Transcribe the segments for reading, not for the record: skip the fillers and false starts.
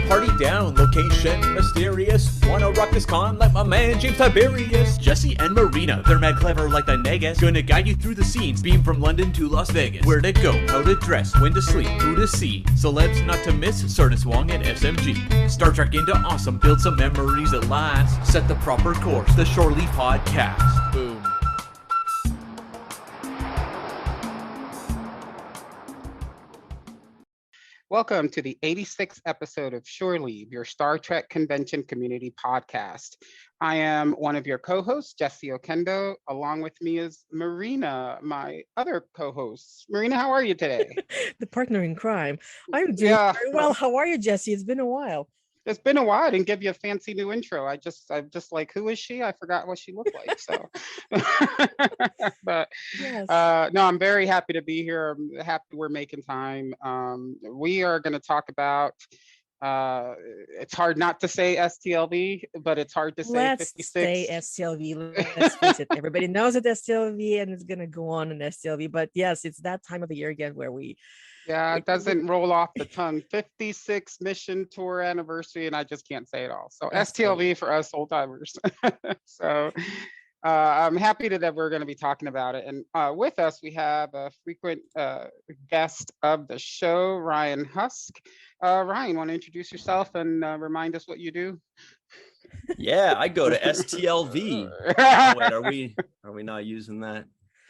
party down, location mysterious. Wanna rock this con like my man James Tiberius. Jesse and Marina, they're mad clever like the Negus. Gonna guide you through the scenes, beam from London to Las Vegas. Where to go, how to dress, when to sleep, who to see. Celebs not to miss, Sardis Wong and SMG. Star Trek into awesome, build some memories at last. Set the proper course, the Shore Leave Podcast. Boom. Welcome to the 86th episode of Shore Leave, your Star Trek Convention Community Podcast. I am one of your co-hosts, Jesse Okendo. Along with me is Marina, my other co-host. Marina, how are you today? The partner in crime. I'm doing very well. How are you, Jesse? It's been a while. It's been a while. I didn't give you a fancy new intro. I'm just like, who is she? I forgot what she looked like. So, but Yes. no, I'm very happy to be here. I'm happy we're making time. We are going to talk about. It's hard not to say STLV, but it's hard to say Let's 56. say STLV. Let's face it. Everybody knows it STLV, and it's gonna go on in STLV. But yes, it's that time of the year again where we. Yeah, it doesn't roll off the tongue. 56 mission tour anniversary, and I just can't say it all. So STLV for us old timers. So I'm happy that we're going to be talking about it. And with us, we have a frequent guest of the show, Ryan Husk. Ryan, want to introduce yourself and remind us what you do? Yeah, I go to STLV. Oh, wait, are we not using that?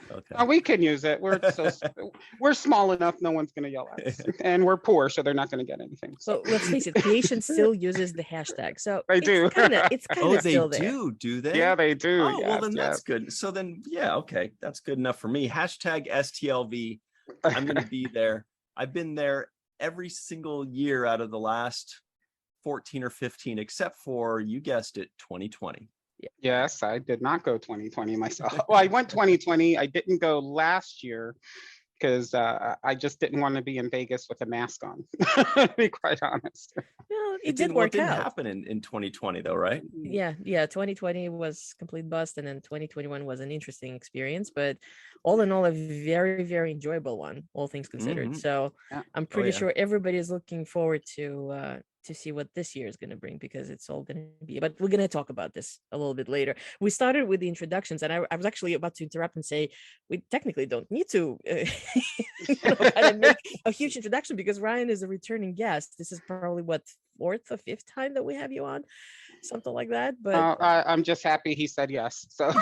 Okay. We can use it. We're small enough, no one's going to yell at us. And we're poor, so they're not going to get anything. So let's face it, creation still uses the hashtag. So they do. It's kind of still there. Do they? Yeah, they do. Oh, well, then that's good. So then, yeah, okay. That's good enough for me. Hashtag STLV. I'm going to be there. I've been there every single year out of the last 14 or 15, except for, you guessed it, 2020. Yes, I did not go 2020 myself. Well, I went 2020. I didn't go last year because I just didn't want to be in Vegas with a mask on, to be quite honest. Well, it did work out. Happen in 2020 though, right? Yeah. 2020 was complete bust, and then 2021 was an interesting experience, but all in all, a very, very enjoyable one, all things considered. Mm-hmm. So I'm pretty sure everybody is looking forward to see what this year is going to bring, because it's all going to be, but we're going to talk about this a little bit later. We started with the introductions, and I was actually about to interrupt and say we technically don't need to kind of make a huge introduction, because Ryan is a returning guest. This is probably what, 4th or 5th time that we have you on, something like that. But I'm just happy he said yes. So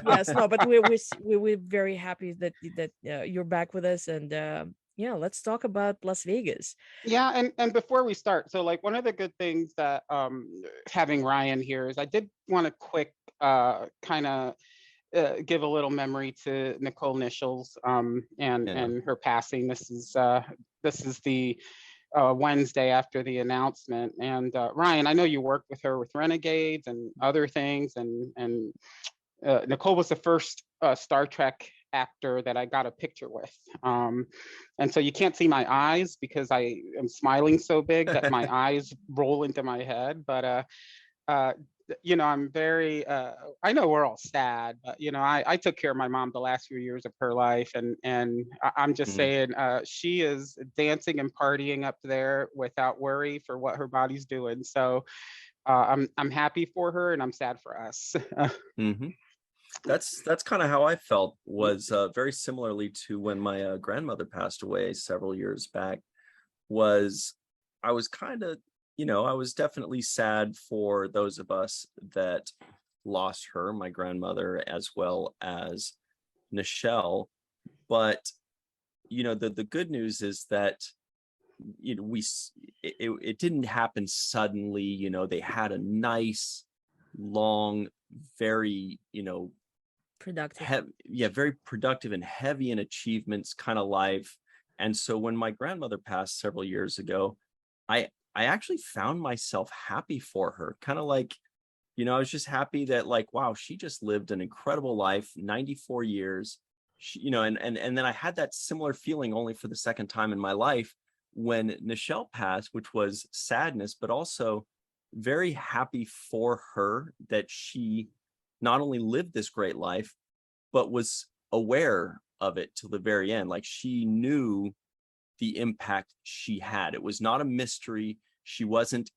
yes, no, but we're very happy that you're back with us, and yeah, let's talk about Las Vegas. Yeah, and before we start, so like one of the good things that having Ryan here is I did want to quick kind of give a little memory to Nicole Nichols and her passing. This is the Wednesday after the announcement. And Ryan, I know you worked with her with Renegades and other things, and Nicole was the first Star Trek actor that I got a picture with. And so you can't see my eyes because I am smiling so big that my eyes roll into my head. But, I'm very, I know we're all sad, but, I took care of my mom the last few years of her life. And I'm just saying, she is dancing and partying up there without worry for what her body's doing. So I'm happy for her, and I'm sad for us. Mm-hmm. That's kind of how I felt, was very similarly to when my grandmother passed away several years back. I was kind of, I was definitely sad for those of us that lost her, my grandmother, as well as Nichelle. But, the good news is that, it didn't happen suddenly. They had a nice, long, very, productive. Very productive and heavy in achievements kind of life. And so when my grandmother passed several years ago, I actually found myself happy for her. Kind of like, I was just happy that, like, wow, she just lived an incredible life, 94 years. And then I had that similar feeling only for the second time in my life when Nichelle passed, which was sadness, but also very happy for her that she not only lived this great life, but was aware of it till the very end. Like, she knew the impact she had. It was not a mystery. she wasn't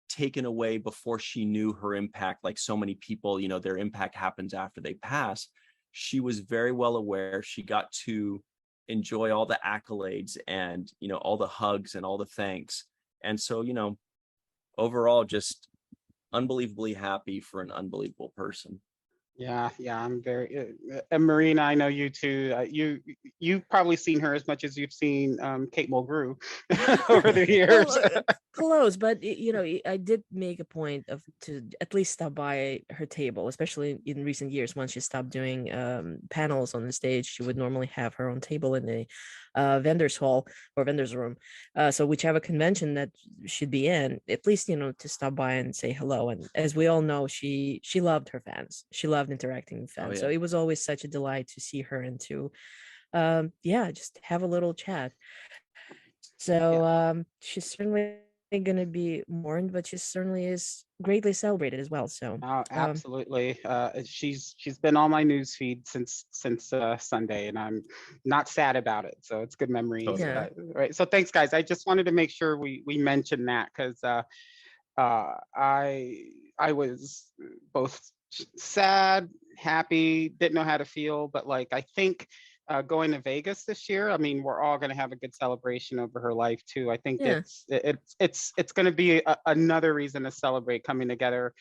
taken away before she knew her impact. Like so many people, you know, their impact happens after they pass. She was very well aware. She got to enjoy all the accolades and, you know, all the hugs and all the thanks. And so, you know, overall, just unbelievably happy for an unbelievable person. Yeah, I'm very. And Marina, I know you too. You've probably seen her as much as you've seen Kate Mulgrew over the years. Well, close, but I did make a point of to at least stop by her table, especially in recent years. Once she stopped doing panels on the stage, she would normally have her own table in the vendors hall or vendors room. So whichever convention that she'd be in, at least to stop by and say hello. And as we all know, she loved her fans. She loved interacting with fans. So it was always such a delight to see her and to just have a little chat. So she's certainly going to be mourned, but she certainly is greatly celebrated as well. So absolutely, she's been on my news feed since Sunday, and I'm not sad about it. So it's good memories. Yeah. Right. So thanks, guys. I just wanted to make sure we mentioned that because I was both sad, happy, didn't know how to feel, but like I think going to Vegas this year, I mean, we're all going to have a good celebration over her life too. I think it's going to be another reason to celebrate coming together,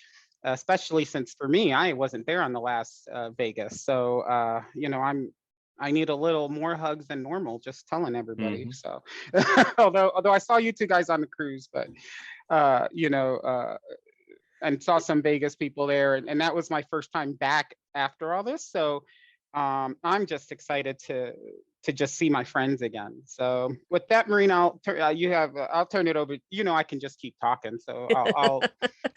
especially since for me, I wasn't there on the last Vegas, so I need a little more hugs than normal. Just telling everybody. Mm-hmm. So, although I saw you two guys on the cruise, but and saw some Vegas people there, and that was my first time back after all this. So I'm just excited to just see my friends again. So with that, Marina, I'll turn it over. I can just keep talking, so I'll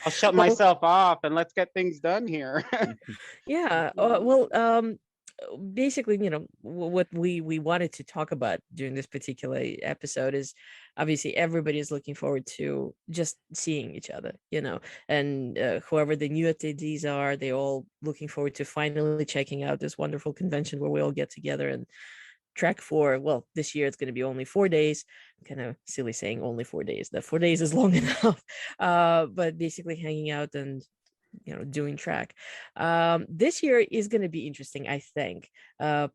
shut myself off and let's get things done here. Yeah. Basically, what we wanted to talk about during this particular episode is obviously everybody is looking forward to just seeing each other, and whoever the new attendees are, they're all looking forward to finally checking out this wonderful convention where we all get together and trek for, well, this year it's going to be only 4 days. Kind of silly saying only 4 days. That 4 days is long enough, but basically hanging out and doing track. This year is going to be interesting, I think,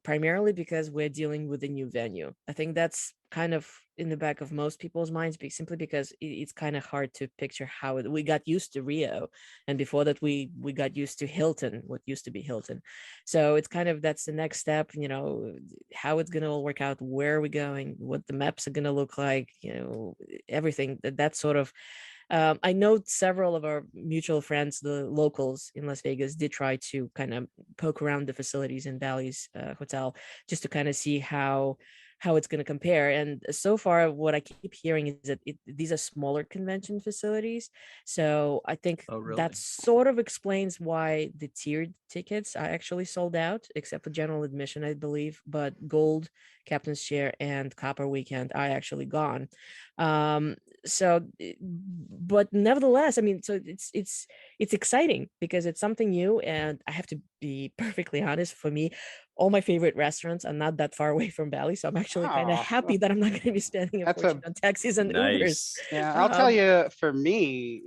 primarily because we're dealing with a new venue. I think that's kind of in the back of most people's minds, simply because it's kind of hard to picture how we got used to Rio, and before that we got used to Hilton, what used to be Hilton. So it's kind of, that's the next step, how it's going to all work out, where are we going, what the maps are going to look like, everything that sort of. I know several of our mutual friends, the locals in Las Vegas, did try to kind of poke around the facilities in Bally's Hotel just to kind of see how it's going to compare. And so far, what I keep hearing is that these are smaller convention facilities. So I think that sort of explains why the tiered tickets are actually sold out, except for general admission, I believe. But Gold, Captain's Chair, and Copper Weekend are actually gone. But nevertheless, I mean, so it's exciting because it's something new, and I have to be perfectly honest, for me, all my favorite restaurants are not that far away from Bali, so I'm actually kind of happy that I'm not going to be spending a fortune on taxis and Ubers. Yeah, I'll tell you, for me,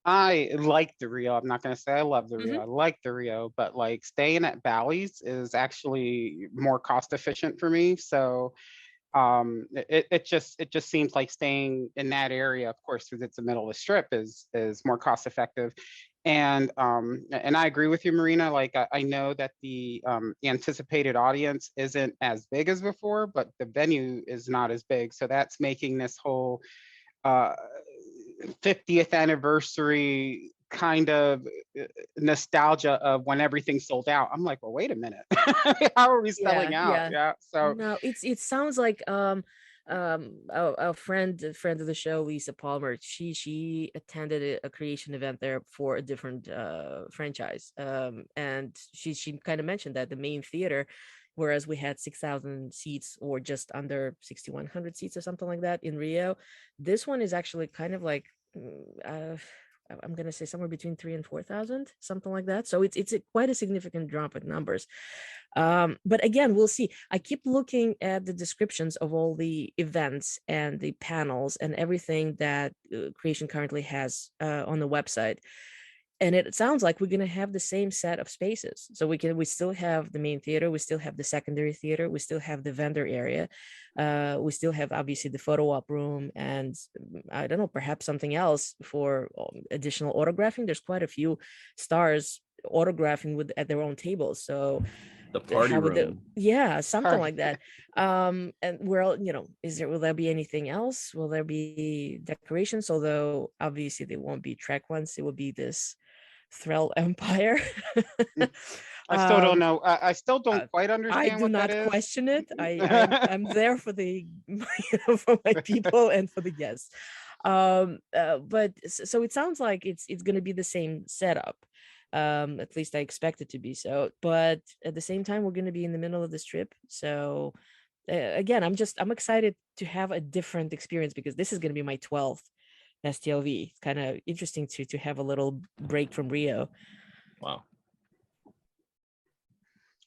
I like the Rio. I'm not going to say I love the Rio. I like the Rio, but like staying at Bally's is actually more cost efficient for me. So it just seems like staying in that area, of course, because it's the middle of the strip, is more cost effective. And I agree with you, Marina. Like I know that the anticipated audience isn't as big as before, but the venue is not as big. So that's making this whole 50th anniversary kind of nostalgia of when everything sold out. I'm like, well, wait a minute. How are we selling out? Yeah. So no, it sounds like a friend of the show, Lisa Palmer, she attended a creation event there for a different franchise, and she kind of mentioned that the main theater, whereas we had 6,000 seats or just under 6,100 seats or something like that in Rio, this one is actually kind of like I'm going to say somewhere between 3 and 4,000, something like that. So it's quite a significant drop in numbers. But again, we'll see. I keep looking at the descriptions of all the events and the panels and everything that Creation currently has on the website. And it sounds like we're going to have the same set of spaces. So we still have the main theater, we still have the secondary theater, we still have the vendor area, we still have obviously the photo op room, and I don't know, perhaps something else for additional autographing. There's quite a few stars autographing at their own tables. So the party room, something like that. And will there be anything else? Will there be decorations? Although obviously they won't be Trek ones, it will be this Thrall Empire. I still don't know. I still don't quite understand. I do what not that is. question it. I'm there for the for my people and for the guests. But so it sounds like it's going to be the same setup. At least I expect it to be so. But at the same time, we're going to be in the middle of this trip. So again, I'm excited to have a different experience, because this is going to be my 12th STLV. It's kind of interesting to have a little break from Rio. Wow.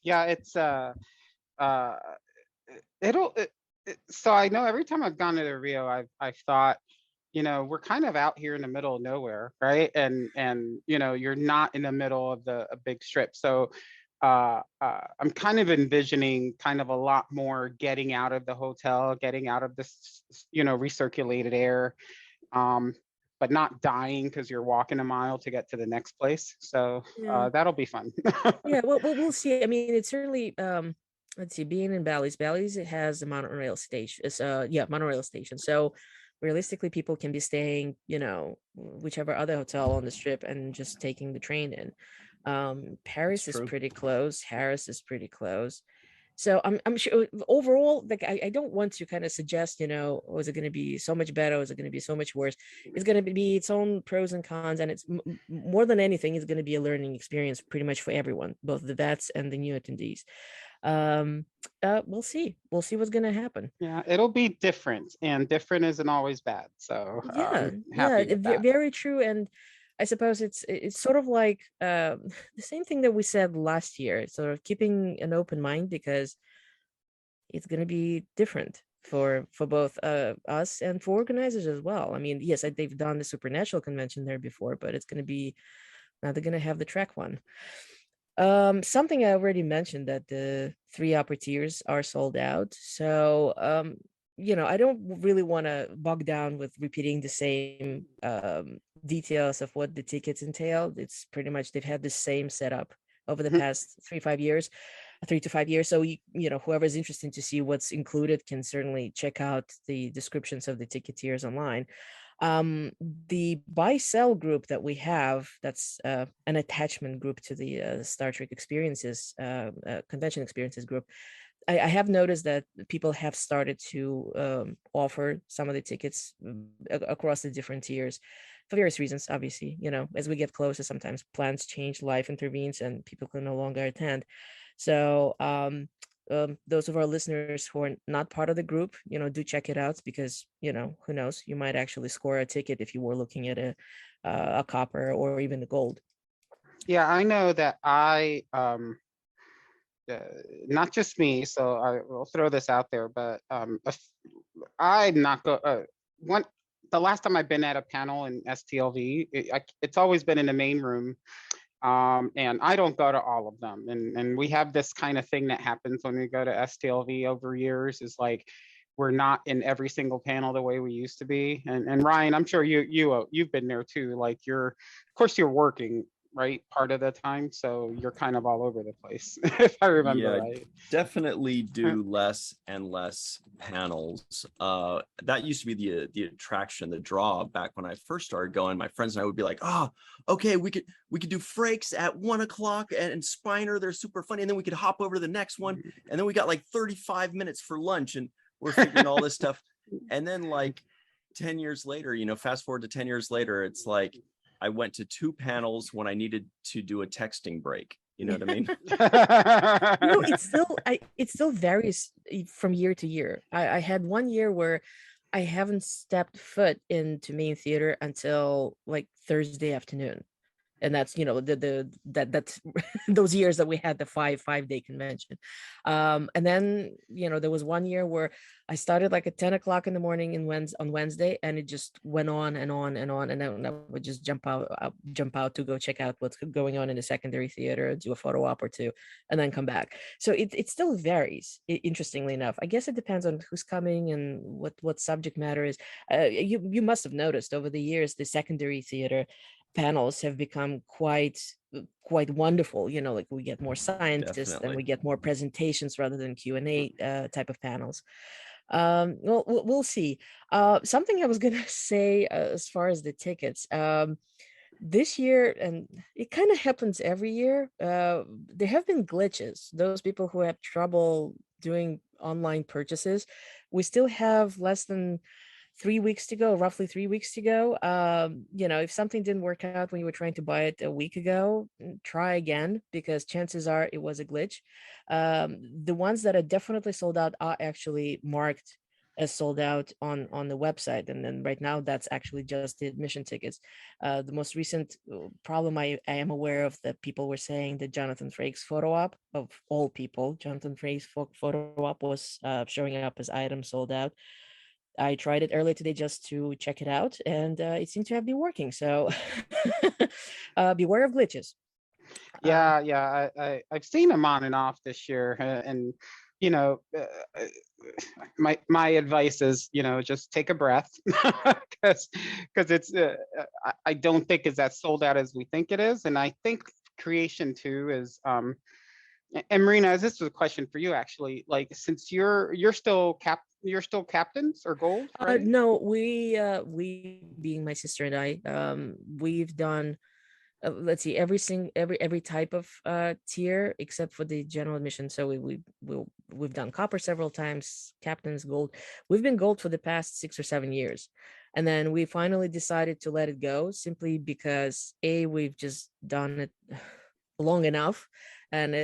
Yeah, it's so I know every time I've gone to Rio, I've thought, we're kind of out here in the middle of nowhere, right? And you're not in the middle of a big strip. So I'm kind of envisioning kind of a lot more getting out of the hotel, getting out of this, recirculated air, but not dying because you're walking a mile to get to the next place. So that'll be fun. Yeah, well, we'll see. I mean, it's certainly, let's see, being in Bally's, it has a monorail station. Monorail station. So realistically, people can be staying, whichever other hotel on the strip and just taking the train in. Paris is pretty close. Harris is pretty close. So I'm sure overall, like I don't want to kind of suggest, is it going to be so much better? Is it going to be so much worse? It's going to be its own pros and cons, and it's more than anything, it's going to be a learning experience pretty much for everyone, both the vets and the new attendees. We'll see what's going to happen. Yeah, it'll be different, and different isn't always bad. So very true. And I suppose it's sort of like the same thing that we said last year, sort of keeping an open mind, because it's going to be different for both us and for organizers as well. I mean, yes, they've done the Supernatural convention there before, but it's going to be, now they're going to have the Trek one. Something I already mentioned, that the 3 upper tiers are sold out. So I don't really want to bog down with repeating the same details of what the tickets entail. It's pretty much, they've had the same setup over the past 3 to 5 years. So whoever's interested to see what's included can certainly check out the descriptions of the ticket tiers online. The buy sell group that we have, that's an attachment group to the Star Trek experiences convention experiences group. I have noticed that people have started to offer some of the tickets across the different tiers for various reasons. Obviously, as we get closer, sometimes plans change, life intervenes, and people can no longer attend. So those of our listeners who are not part of the group, do check it out, because, who knows, you might actually score a ticket if you were looking at a copper or even a gold. Yeah, I know that not just me, so I will throw this out there, but I'm not the last time I've been at a panel in STLV, it's always been in the main room. And I don't go to all of them. And we have this kind of thing that happens when we go to STLV over years, is like, we're not in every single panel the way we used to be. And Ryan, I'm sure you've been there too. Like, of course you're working, right, part of the time, so you're kind of all over the place. If I remember right. Definitely do less and less panels. That used to be the attraction, the draw back when I first started going. My friends and I would be like, okay, we could do Frakes at 1 o'clock and Spiner, they're super funny, and then we could hop over to the next one, and then we got like 35 minutes for lunch, and we're figuring all this stuff. And then like 10 years later, fast forward to 10 years later, it's like I went to 2 panels when I needed to do a texting break. You know what I mean? It still varies from year to year. I had one year where I haven't stepped foot into main theater until like Thursday afternoon. And that's, you know, that's those years that we had the five-day convention. And then, you know, there was one year where I started like at 10 o'clock in the morning on Wednesday, and it just went on and on and on. And then I would just jump out to go check out what's going on in the secondary theater, do a photo op or two, and then come back. So it still varies, interestingly enough. I guess it depends on who's coming and what subject matter is. You must have noticed over the years, the secondary theater panels have become quite wonderful. You know, like we get more scientists and we get more presentations rather than Q&A type of panels. Well, we'll see. Something I was gonna say as far as the tickets, this year, and it kind of happens every year, there have been glitches. Those people who have trouble doing online purchases, we still have less than 3 weeks to go, roughly 3 weeks to go. You know, if something didn't work out when you were trying to buy it a week ago, try again, because chances are it was a glitch. The ones that are definitely sold out are actually marked as sold out on the website, and then right now that's actually just the admission tickets. The most recent problem I am aware of, that people were saying that Jonathan Frakes photo op, of all people, Jonathan Frakes photo op was showing up as item sold out. I tried it earlier today just to check it out, and it seemed to have been working. So beware of glitches. Yeah, I've seen them on and off this year, and you know, my advice is, you know, just take a breath, because it's I don't think it's as sold out as we think it is, and I think Creation 2 is and Marina, this was a question for you actually. Like, since you're still captains or gold, right? No, we being my sister and I, we've done let's see, every type of tier except for the general admission. So we've done copper several times, captains, gold. We've been gold for the past 6 or 7 years, and then we finally decided to let it go, simply because we've just done it long enough, and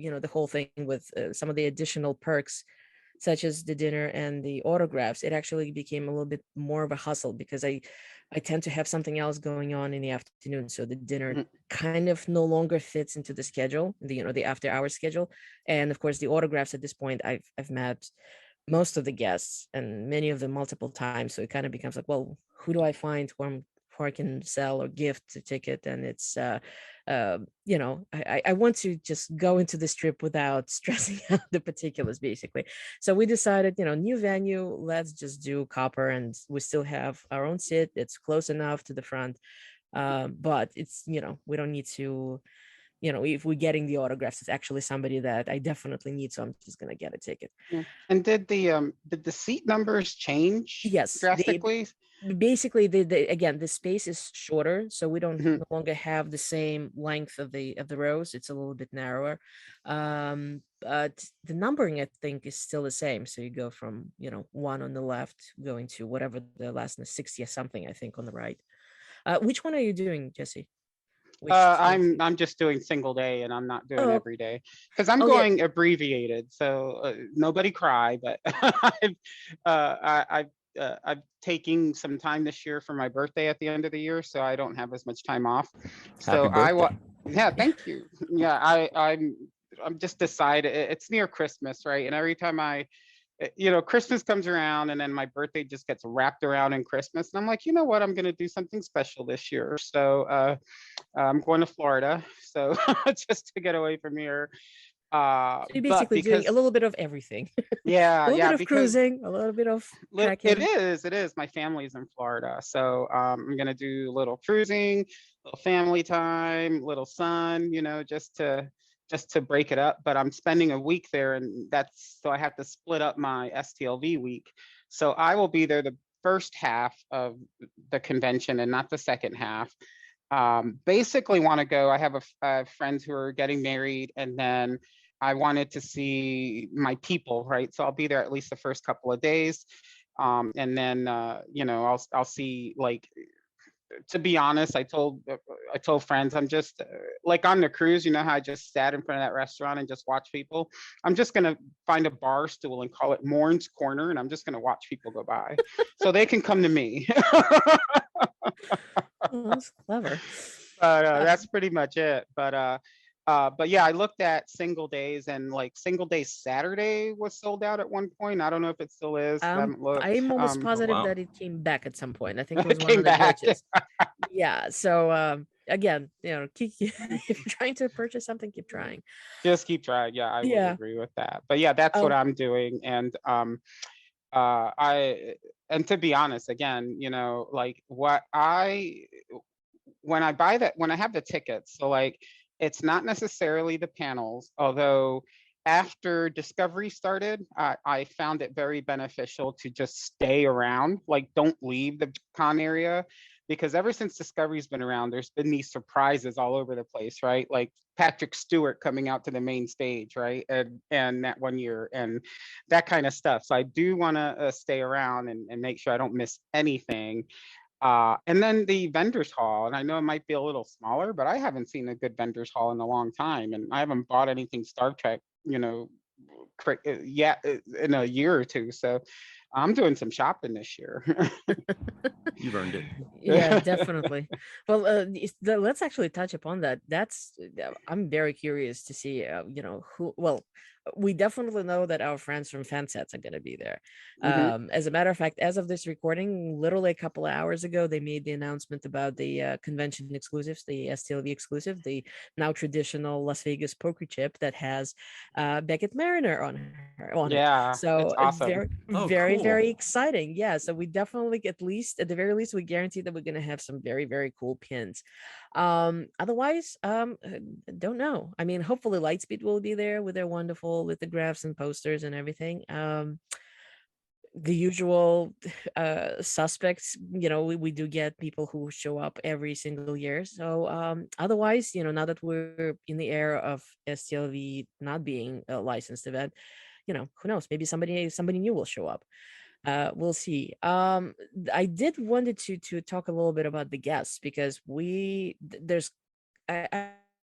you know, the whole thing with some of the additional perks, such as the dinner and the autographs, it actually became a little bit more of a hustle, because I tend to have something else going on in the afternoon. So the dinner kind of no longer fits into the schedule, the after hours schedule. And of course, the autographs, at this point, I've met most of the guests, and many of them multiple times. So it kind of becomes like, well, who do I find who I can sell or gift a ticket? And it's you know, I want to just go into this trip without stressing out the particulars, basically. So we decided, you know, new venue, let's just do copper, and we still have our own seat. It's close enough to the front, but it's, you know, we don't need to, you know, if we're getting the autographs, it's actually somebody that I definitely need, so I'm just gonna get a ticket. Yeah. And did the seat numbers change Yes, drastically? Basically again, the space is shorter, so we don't Mhm. no longer have the same length of the rows. It's a little bit narrower, but the numbering, I think, is still the same. So you go from, you know, 1 on the left going to whatever the last 60 or something, I think, on the right. Which one are you doing, Jesse? I'm just doing single day, and I'm not doing every day, because I'm yeah. going abbreviated. So nobody cry, but I'm taking some time this year for my birthday at the end of the year, so I don't have as much time off. So yeah, thank you. Yeah, I'm just decided, it's near Christmas, right? And every time you know, Christmas comes around, and then my birthday just gets wrapped around in Christmas, and I'm like, you know what, I'm going to do something special this year. So I'm going to Florida, so just to get away from here. So you're basically doing a little bit of everything. Yeah, a little bit of cruising, a little bit of trekking. It is. My family's in Florida, so I'm gonna do a little cruising, little family time, little sun, you know, just to break it up. But I'm spending a week there, and so I have to split up my STLV week. So I will be there the first half of the convention and not the second half. Basically want to go. I have friends who are getting married, and then I wanted to see my people, right? So I'll be there at least the first couple of days, and then you know, I'll see, like, to be honest, I told friends, I'm just like on the cruise, you know how I just sat in front of that restaurant and just watch people. I'm just gonna find a bar stool and call it Morn's Corner, and I'm just gonna watch people go by, so they can come to me. Oh, that's clever. But that's pretty much it. But yeah, I looked at single days, and like single day Saturday was sold out at one point. I don't know if it still is. I haven't looked. I'm almost positive wow. that it came back at some point. I think it was It one came of the back. glitches. Yeah. So again, keep, if you're trying to purchase something, keep trying. Just keep trying. Yeah, I would Yeah. agree with that. But yeah, that's what Oh, I'm doing. And I and to be honest, again, like when I have the tickets, so like it's not necessarily the panels, although after Discovery started, I found it very beneficial to just stay around, like don't leave the con area, because ever since Discovery's been around, there's been these surprises all over the place, right? Like Patrick Stewart coming out to the main stage, right? And that one year and that kind of stuff. So I do want to stay around and make sure I don't miss anything. And then the vendors hall, and I know it might be a little smaller, but I haven't seen a good vendors hall in a long time, and I haven't bought anything Star Trek, yet in a year or two. So I'm doing some shopping this year. You've earned it. yeah, definitely. Well, let's actually touch upon that. I'm very curious to see, who. Well, we definitely know that our friends from Fansets are going to be there. Mhm. As a matter of fact, as of this recording, literally a couple of hours ago, they made the announcement about the convention exclusives, the STLV exclusive, the now traditional Las Vegas poker chip that has Beckett Mariner on it. Yeah, it's So awesome. Oh, very, cool. very exciting. Yeah. So we definitely, at the very least, we guarantee that we're going to have some very, very cool pins. Otherwise, don't know. I mean, hopefully Lightspeed will be there with their wonderful lithographs and posters and everything. The usual suspects, we do get people who show up every single year. So otherwise, now that we're in the era of STLV not being a licensed event, who knows, maybe somebody new will show up. We'll see. I did wanted to talk a little bit about the guests, because there's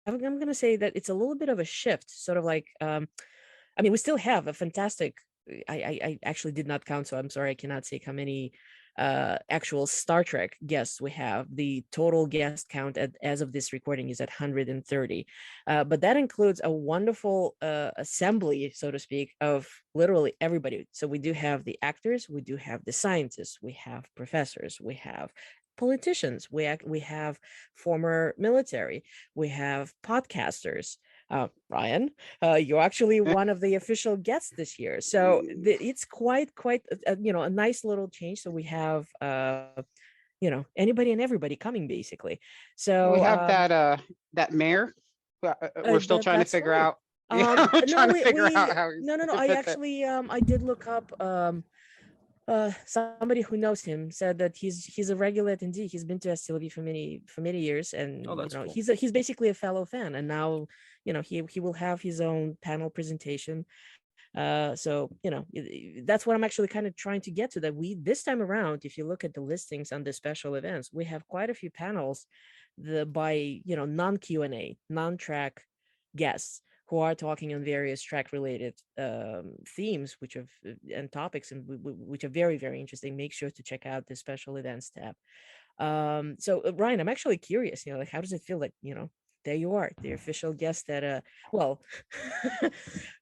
I'm gonna say that it's a little bit of a shift, sort of like I mean, we still have a fantastic. I actually did not count, so I'm sorry, I cannot say how many actual Star Trek guests we have. The total guest count as of this recording is at 130, but that includes a wonderful assembly, so to speak, of literally everybody. So we do have the actors, we do have the scientists, we have professors, we have politicians, we have former military, we have podcasters. Ryan, you're actually one of the official guests this year, so it's quite a nice little change. So we have anybody and everybody coming, basically. So We have that mayor. We're still trying to that's figure right. out. Yeah, I'm No, trying to figure out how no. to I fit that. actually I did look up somebody who knows him said that he's a regular attendee. He's been to STLV for many years, and Oh, that's cool. he's basically a fellow fan, and now he will have his own panel presentation. So that's what I'm actually kind of trying to get to, that we this time around, if you look at the listings on the special events, we have quite a few panels by non Q&A, non-track guests who are talking on various track related themes, and topics, and which are very, very interesting. Make sure to check out the special events tab. So Ryan, I'm actually curious, like, how does it feel, like, there you are, the official guest at well,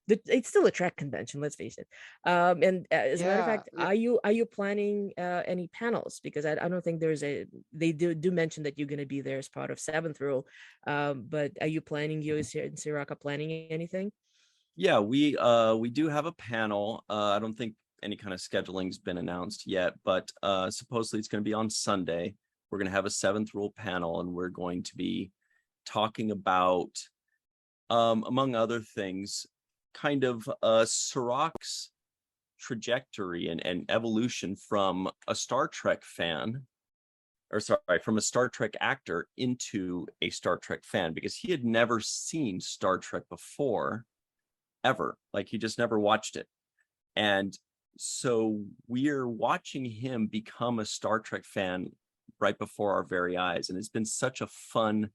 it's still a track convention, let's face it. And as a matter of Yeah, fact, are you planning any panels? Because I don't think they do mention that you're going to be there as part of Seventh Rule. But are you planning, you and Siraka planning anything? Yeah, we do have a panel. I don't think any kind of scheduling's been announced yet, but supposedly it's going to be on Sunday. We're going to have a Seventh Rule panel, and we're going to be talking about, among other things, kind of Sirach's trajectory and evolution from a Star Trek fan, or sorry, from a Star Trek actor into a Star Trek fan, because he had never seen Star Trek before, ever. Like, he just never watched it. And so we're watching him become a Star Trek fan right before our very eyes. And it's been such a fun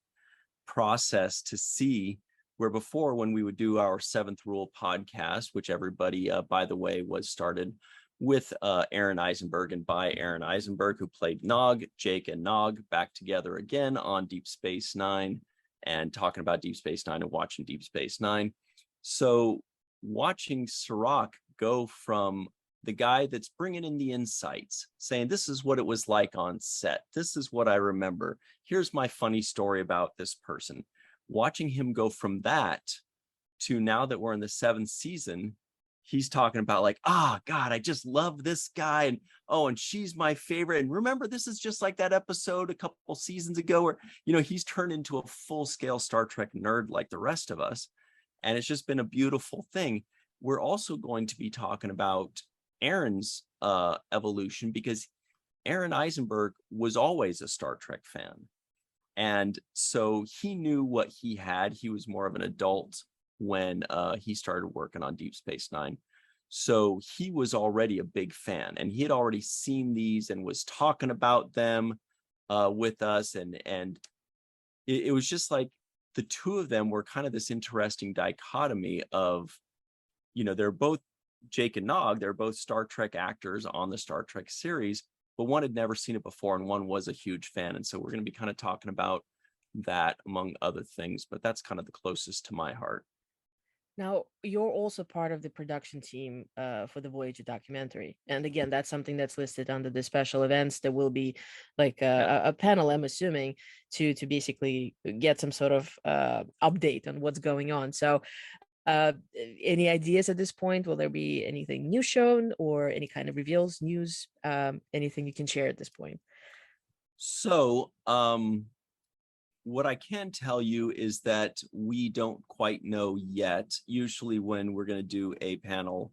process to see, where before, when we would do our Seventh Rule podcast, which everybody, by the way, was started with Aaron Eisenberg and by Aaron Eisenberg, who played Nog, Jake and Nog back together again on Deep Space Nine, and talking about Deep Space Nine and watching Deep Space Nine. So watching Sirach go from the guy that's bringing in the insights, saying, this is what it was like on set. This is what I remember. Here's my funny story about this person. Watching him go from that to now that we're in the 7th season, he's talking about like, God, I just love this guy. And, and she's my favorite. And remember, this is just like that episode a couple seasons ago where, he's turned into a full-scale Star Trek nerd like the rest of us. And it's just been a beautiful thing. We're also going to be talking about Aaron's evolution, because Aaron Eisenberg was always a Star Trek fan. And so he knew what he had. He was more of an adult when he started working on Deep Space Nine. So he was already a big fan, and he had already seen these and was talking about them with us. And it was just like the two of them were kind of this interesting dichotomy of, they're both Jake and Nog, they're both Star Trek actors on the Star Trek series, but one had never seen it before and one was a huge fan. And so we're going to be kind of talking about that among other things, but that's kind of the closest to my heart. Now, you're also part of the production team for the Voyager documentary. And again, that's something that's listed under the special events. There will be like a panel, I'm assuming, to basically get some sort of update on what's going on. So any ideas at this point? Will there be anything new shown or any kind of reveals, news, anything you can share at this point? So what I can tell you is that we don't quite know yet. Usually when we're going to do a panel,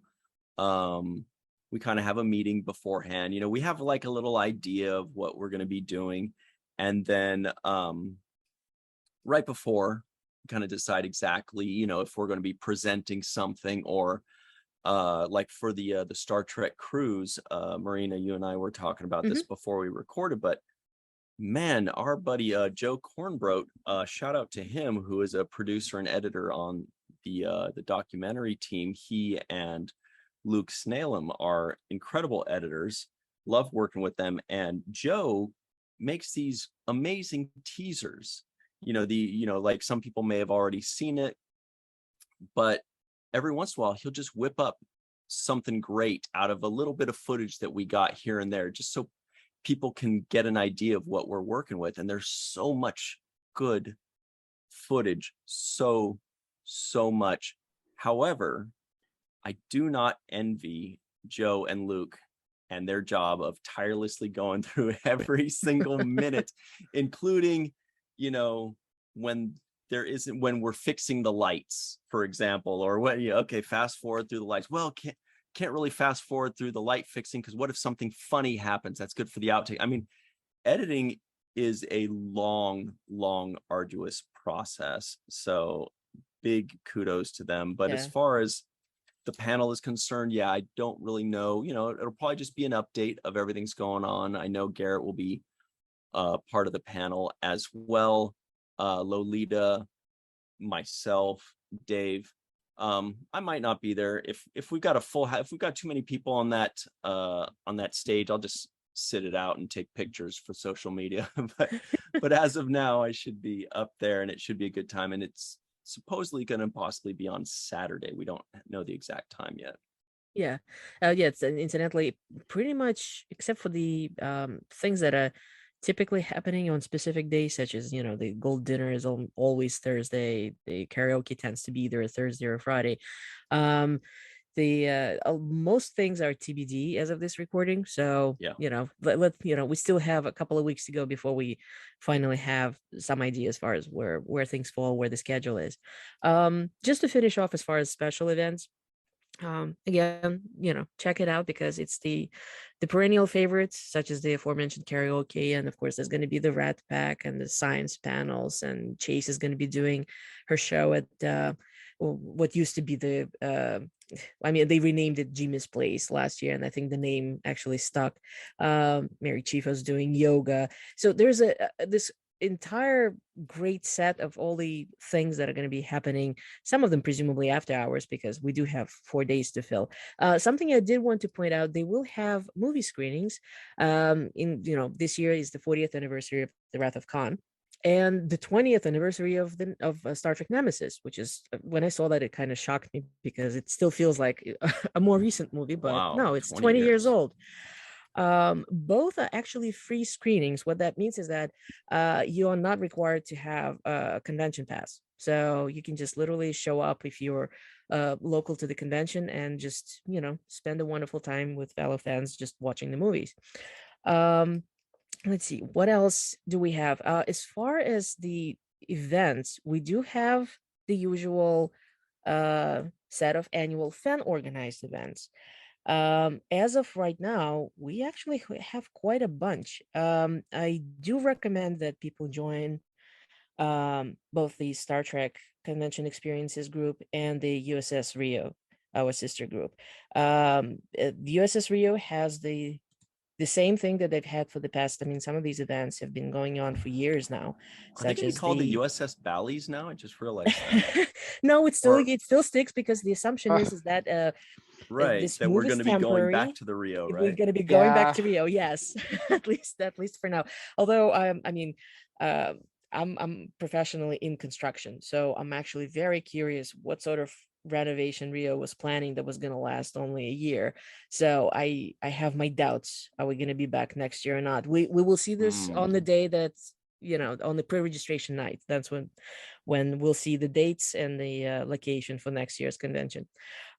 we kind of have a meeting beforehand. We have like a little idea of what we're going to be doing. And then right before, kind of decide exactly, if we're going to be presenting something, or like for the Star Trek cruise. Marina, you and I were talking about this before we recorded, but man, our buddy Joe Kornbrot, shout out to him, who is a producer and editor on the documentary team. He and Luke Snalem are incredible editors. Love working with them. And Joe makes these amazing teasers. Like some people may have already seen it, but every once in a while he'll just whip up something great out of a little bit of footage that we got here and there, just so people can get an idea of what we're working with. And there's so much good footage, so much. However, I do not envy Joe and Luke and their job of tirelessly going through every single minute, including when we're fixing the lights, for example, or when fast forward through the lights. Well, can't really fast forward through the light fixing, because what if something funny happens? That's good for the outtake. I mean, editing is a long, arduous process. So big kudos to them. But as far as the panel is concerned, I don't really know. It'll probably just be an update of everything's going on. I know Garrett will be part of the panel as well. Lolita, myself, Dave. I might not be there if we've got if we've got too many people on that stage. I'll just sit it out and take pictures for social media. but as of now, I should be up there, and it should be a good time. And it's supposedly going to possibly be on Saturday. We don't know the exact time yet. Yeah, it's incidentally pretty much, except for the things that are typically happening on specific days, such as the gold dinner is always Thursday, the karaoke tends to be either a Thursday or a Friday. The most things are TBD as of this recording, so we still have a couple of weeks to go before we finally have some idea as far as where things fall, where the schedule is. Just to finish off as far as special events, again, check it out, because it's the perennial favorites, such as the aforementioned karaoke, and of course there's going to be the Rat Pack and the science panels, and Chase is going to be doing her show at what used to be the I mean, they renamed it Jima's Place last year, and I think the name actually stuck. Mary Chifa's doing yoga. So there's this entire great set of all the things that are going to be happening, some of them presumably after hours, because we do have 4 days to fill. Something I did want to point out, they will have movie screenings. This year is the 40th anniversary of The Wrath of Khan, and the 20th anniversary of Star Trek Nemesis, which is, when I saw that, it kind of shocked me because it still feels like a more recent movie, but Wow, no, it's 20 years years. old. Both are actually free screenings. What that means is that you are not required to have a convention pass. So you can just literally show up if you're local to the convention and just, spend a wonderful time with fellow fans just watching the movies. Let's see, what else do we have? As far as the events, we do have the usual set of annual fan organized events. As of right now, we actually have quite a bunch. I do recommend that people join both the Star Trek Convention Experiences group and the USS Rio, our sister group. The USS Rio has the same thing that they've had for the past. I mean, some of these events have been going on for years now. Are they going to be called the USS Bally's now? I just realized that. No, it still sticks, because the assumption is that right, this that we're move is going to be going back temporary. to the Rio, We're right? going to be going back Yeah. to Rio, yes. at least for now. Although I'm professionally in construction, so I'm actually very curious what sort of renovation Rio was planning that was going to last only a year. So I have my doubts. Are we going to be back next year or not? We will see this on the day that's, on the pre-registration night. That's when we'll see the dates and the location for next year's convention.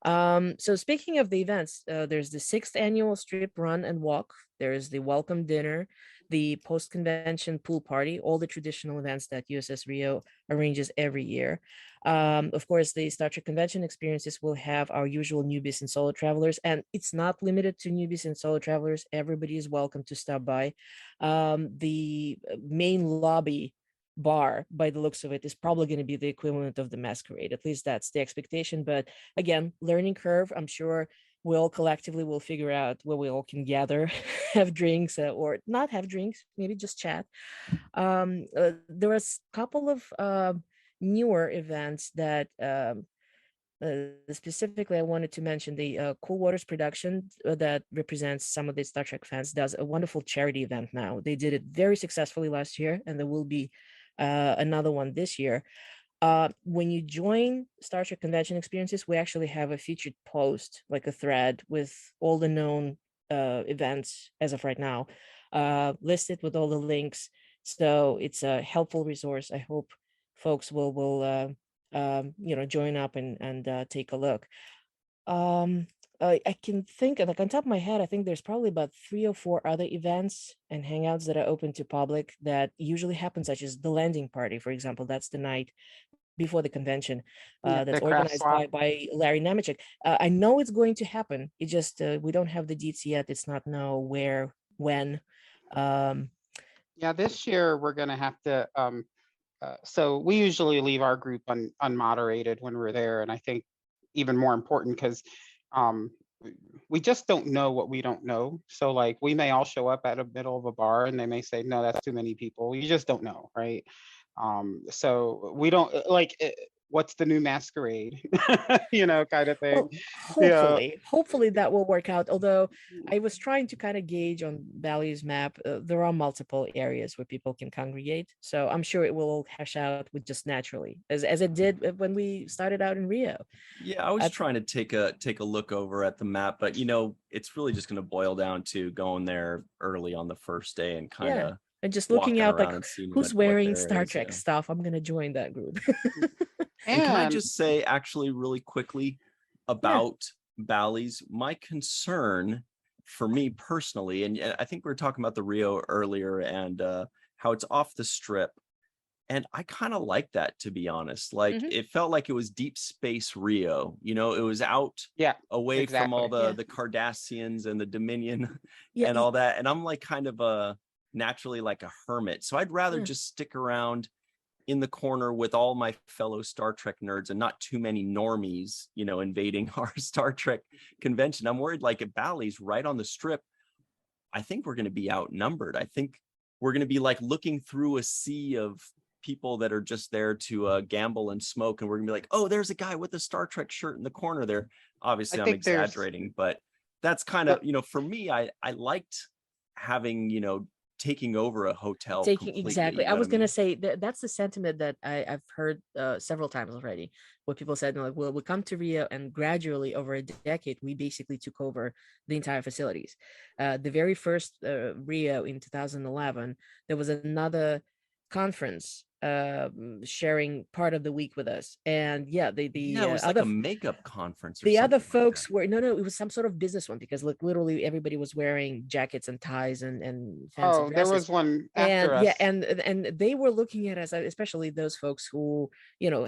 So speaking of the events, there's the 6th annual strip run and walk. There's the welcome dinner, the post-convention pool party, all the traditional events that USS Rio arranges every year. Of course, the Star Trek Convention Experiences will have our usual newbies and solo travelers, and it's not limited to newbies and solo travelers. Everybody is welcome to stop by. The main lobby bar, by the looks of it, is probably going to be the equivalent of the Masquerade. At least that's the expectation. But again, learning curve. I'm sure we all collectively will figure out where we all can gather, have drinks, or not have drinks, maybe just chat. There was a couple of newer events that specifically I wanted to mention. The Cool Waters production that represents some of the Star Trek fans does a wonderful charity event now. They did it very successfully last year, and there will be another one this year. When you join Star Trek Convention Experiences, we actually have a featured post, like a thread with all the known events as of right now, listed with all the links. So it's a helpful resource. I hope folks will join up and take a look. I can think, like, on top of my head, I think there's probably about 3 or 4 other events and hangouts that are open to public that usually happen, such as the landing party, for example. That's the night before the convention. That's organized by Larry Namachek. I know it's going to happen. It just we don't have the deets yet. It's not know where, when. Yeah, this year we're going to have to. So we usually leave our group unmoderated when we're there, and I think even more important because we just don't know what we don't know. So like we may all show up at a middle of a bar and they may say, no, that's too many people. You just don't know, right? So we don't what's the new Masquerade, kind of thing. Well, hopefully that will work out. Although I was trying to kind of gauge on Bally's map, there are multiple areas where people can congregate. So I'm sure it will all hash out with just naturally, as it did when we started out in Rio. Yeah, I was trying to take a look over at the map, but it's really just going to boil down to going there early on the first day and kind of. And just looking out, like, who's wearing Star Trek stuff? I'm going to join that group. And can I just say, actually, really quickly about Bally's, my concern for me personally, and I think we were talking about the Rio earlier and how it's off the strip. And I kind of like that, to be honest. Like, it felt like it was deep space Rio. It was out away from all the Cardassians and the Dominion and all that. And I'm like kind of naturally like a hermit. So I'd rather just stick around in the corner with all my fellow Star Trek nerds and not too many normies, invading our Star Trek convention. I'm worried, like, at Bally's right on the strip, I think we're going to be outnumbered. I think we're going to be like looking through a sea of people that are just there to gamble and smoke. And we're gonna be like, oh, there's a guy with a Star Trek shirt in the corner there. Obviously, I'm exaggerating, but that's kind of, for me, I liked having, taking over a hotel completely. Exactly. I was going to say that's the sentiment that I've heard several times already, what people said, like, well, we come to Rio and gradually over a decade, we basically took over the entire facilities. The very first Rio in 2011, there was another conference sharing part of the week with us, and it was like a makeup conference. The other folks were no, it was some sort of business one, because like literally everybody was wearing jackets and ties and fancy dresses. There was one after us. And they were looking at us, especially those folks who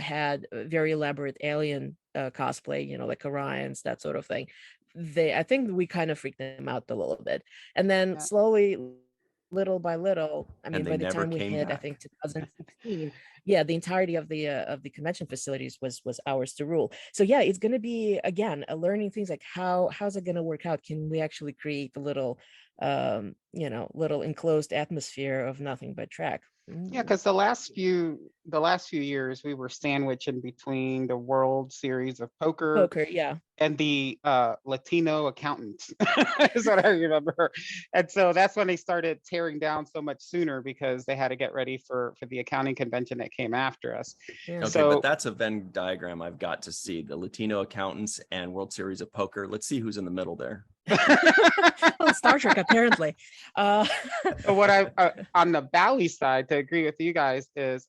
had very elaborate alien cosplay, like Orions, that sort of thing. I think we kind of freaked them out a little bit, and then slowly, little by little, I mean, by the time we hit, I think 2016, the entirety of the convention facilities was ours to rule. So it's going to be, again, learning things like how's it going to work out? Can we actually create a little little enclosed atmosphere of nothing but track? Because the last few years we were sandwiched in between the World Series of Poker, and the Latino accountants is what I remember. And so that's when they started tearing down so much sooner, because they had to get ready for the accounting convention that came after us. Okay, but that's a Venn diagram I've got to see: the Latino accountants and World Series of Poker. Let's see who's in the middle there. Well, Star Trek, apparently. What I on the Bally side, to agree with you guys, is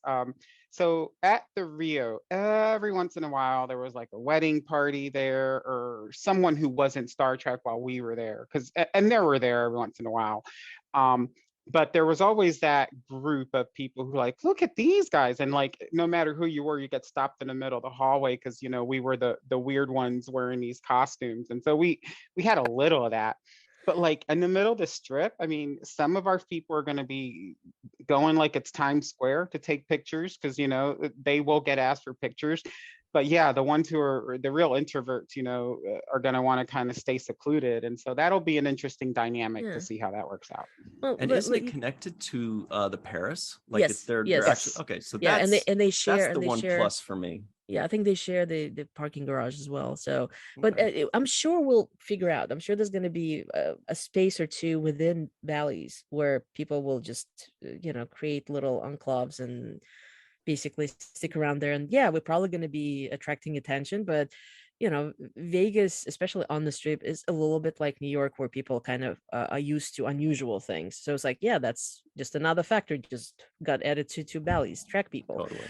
so at the Rio, every once in a while there was like a wedding party there, or someone who wasn't Star Trek while we were there, and they were there every once in a while. But there was always that group of people who like, look at these guys, and like, no matter who you were, you get stopped in the middle of the hallway because we were the weird ones wearing these costumes, and so we had a little of that. But like in the middle of the strip, I mean, some of our people are going to be going like it's Times Square to take pictures, because they will get asked for pictures. But the ones who are the real introverts, are going to want to kind of stay secluded. And so that'll be an interesting dynamic to see how that works out. Well, and isn't it connected to the Paris? Like, yes, they're actually, okay. So they share, that's the one plus for me. Yeah, I think they share the parking garage as well. So, but I'm sure we'll figure out. I'm sure there's going to be a space or two within Bally's where people will just, create little enclaves and basically stick around there. And we're probably going to be attracting attention, but Vegas, especially on the strip, is a little bit like New York, where people kind of are used to unusual things. So it's like, that's just another factor just got added to Bally's, track people. Totally.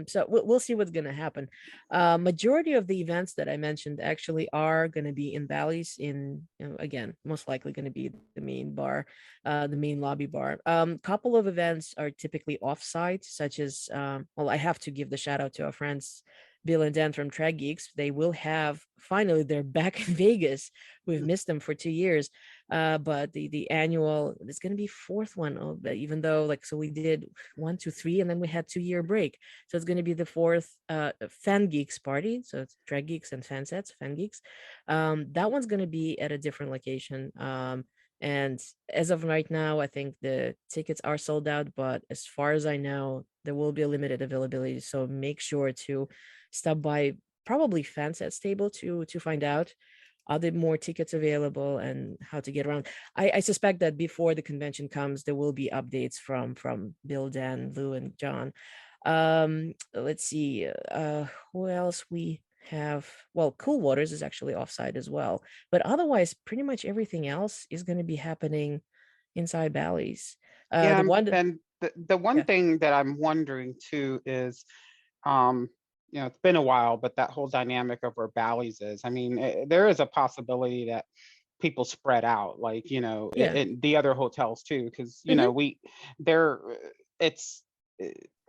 So we'll see what's going to happen. Majority of the events that I mentioned actually are going to be in Bally's, in, again, most likely going to be the main bar, the main lobby bar. Couple of events are typically offsite, such as, I have to give the shout out to our friends Bill and Dan from Track Geeks. They will have, finally, they're back in Vegas. We've missed them for 2 years. But the annual, it's going to be fourth one, even though so we did 1, 2, 3, and then we had 2-year break. So it's going to be the fourth Fan Geeks party. So it's Track Geeks and Fansets, Fan Geeks. That one's going to be at a different location. And as of right now, I think the tickets are sold out, but as far as I know, there will be a limited availability. So make sure to stop by probably Fansets table to find out, are there more tickets available and how to get around. I suspect that before the convention comes, there will be updates from Bill, Dan, Lou, and John. Let's see, who else we have. Well, Cool Waters is actually offsite as well, but otherwise pretty much everything else is going to be happening inside Bally's. The one thing that I'm wondering too is, it's been a while, but that whole dynamic of where Bally's is, I mean, there is a possibility that people spread out, like, in the other hotels too, because it's